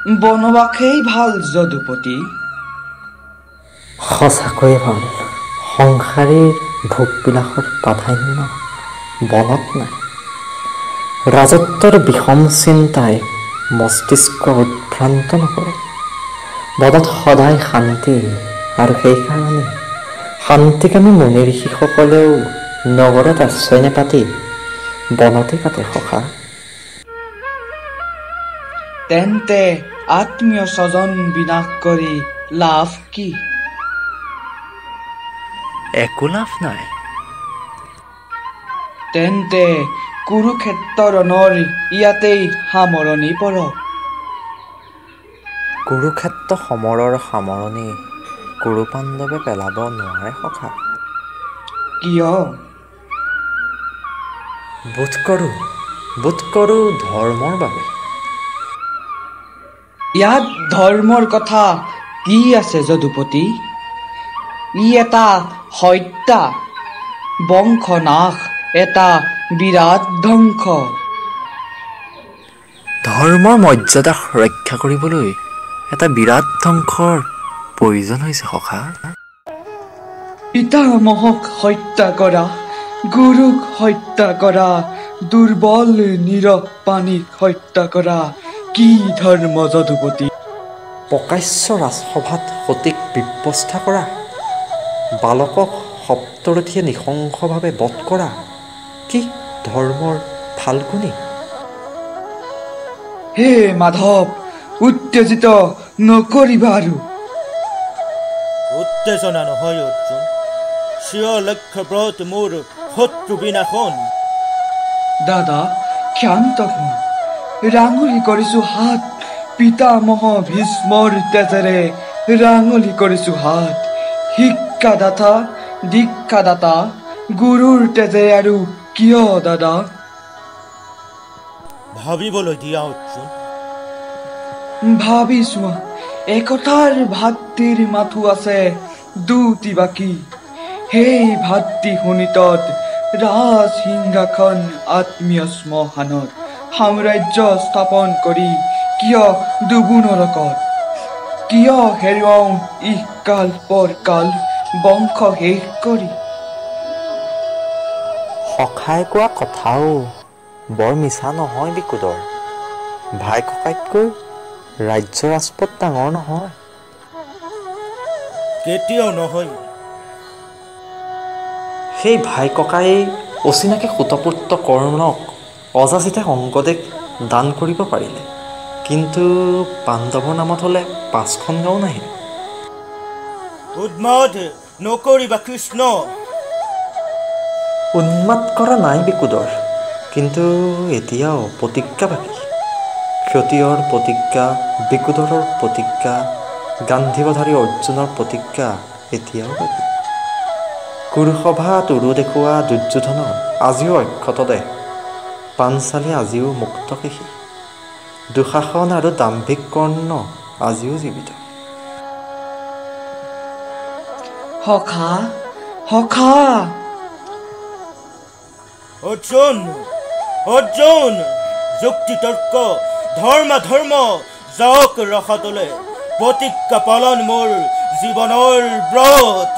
বনবাসেই ভাল যদুপতি। সঁচাকৈয়ে ভাল। সংসাৰীৰ ভোগবিলাসৰ প্ৰাধান্য বনত নাই। ৰাজত্বৰ বিষম চিন্তাই মস্তিষ্ক উদ্ভ্ৰান্ত নকৰে। বনত সদায় শান্তি, আৰু সেইকাৰণে শান্তিকামী মুনি ঋষিসকলেও নগৰত আশ্ৰয় নেপাতি বনতে কাটে সখা। তেন্তে আত্মীয় স্বজন বিনাশ কৰি লাভ কি? একো লাভ নাই। তেন্তে কুৰুক্ষেত্ৰ ৰণৰ ইয়াতেই সামৰণি পৰক। কুৰুক্ষেত্ৰ সমৰৰ সামৰণি কুৰু পাণ্ডৱে পেলাব নোৱাৰে সখা। কিয়? বোধ কৰোঁ ধৰ্মৰ বাবে। ইয়াত ধৰ্মৰ কথা কি আছে যদুপতি? ই এটা হত্যা, বংশনাশ, এটা বিৰাট ধ্বংস। ধৰ্মৰ মৰ্যাদা ৰক্ষা কৰিবলৈ এটা বিৰাট ধ্বংসৰ প্ৰয়োজন হৈছে সখা। পিতামহক হত্যা কৰা, গুৰুক হত্যা কৰা, দুৰ্বল নীৰৱ পানীক হত্যা কৰা, কি ধৰ্ম যদুপতি? প্ৰকাশ্য ৰাজসভাত সতীক বিৱস্থাৰ কৰা, বালকক সপ্তৰথীয়ে নৃশংসভাৱে বধ কৰা, কি ধৰ্মৰ ফাল্গুনী? হে মাধৱ, উত্তেজিত নকৰিবা আৰু। উত্তেজনা নহয় অৰ্জুন, চিৰ লক্ষ্য ব্ৰত মোৰ শত্ৰু বিনাশন। দাদা ক্ষান্ত হোৱা, ৰাঙলী কৰিছো হাত, পিতামহ ভীষ্মৰ তেজেৰে ৰাঙলী কৰিছো হাত। শিক্ষাদাতা, দীক্ষাদাতা, গুৰুৰ তেজে আৰু কিয় দাদা? ভাবিবলৈ দিয়া অৰ্জুন। ভাবি চোৱা, একতাৰ ভাতৃৰ মাথো আছে দুটি বাকী। সেই ভাতৃ শোণিতত ৰাজ সিংহাসন আত্মীয় শ্মশানত সাম্ৰাজ্য স্থাপন কৰি কিয় ডুবো নৰকত? কিয় হেৰুৱাও ইহকাল পৰকাল বংশ শেষ কৰি? সখাই কোৱা কথাও বৰ মিছা নহয় বিকুদৰ। ভাই ককাইতকৈ ৰাজ্য ৰাজপথ ডাঙৰ নহয়। কেতিয়াও নহয়। সেই ভাই ককাই অচিনাকি সুতপুত্ৰ কৰ্ণক অযাচিতে অংগদেশ দান কৰিব পাৰিলে, কিন্তু পাণ্ডৱৰ নামত হ'লে 5খন গাঁও নাহিল। উন্মাদ নকৰিবা কৃষ্ণ। উন্মাদ কৰা নাই বিকুদৰ, কিন্তু এতিয়াও প্ৰতিজ্ঞা বাকী। ক্ষত্ৰিয়ৰ প্ৰতিজ্ঞা, বিকুদৰৰ প্ৰতিজ্ঞা, গান্ধীবধাৰী অৰ্জুনৰ প্ৰতিজ্ঞা এতিয়াও বাকী। কুৰুসভাত উৰু দেখুওৱা দুৰ্যোধন আজিও অক্ষত দেহ, পাঞ্চালী আজিও মুক্তকেশী, দুঃশাসন আৰু দাম্ভিক কৰ্ণ আজিও জীৱিত। সখা, সখা। অৰ্জুন, অৰ্জুন, যুক্তি তৰ্ক ধৰ্ম যাওক ৰসাতলে, প্ৰতিজ্ঞা পালন মোৰ জীৱনৰ ব্ৰত।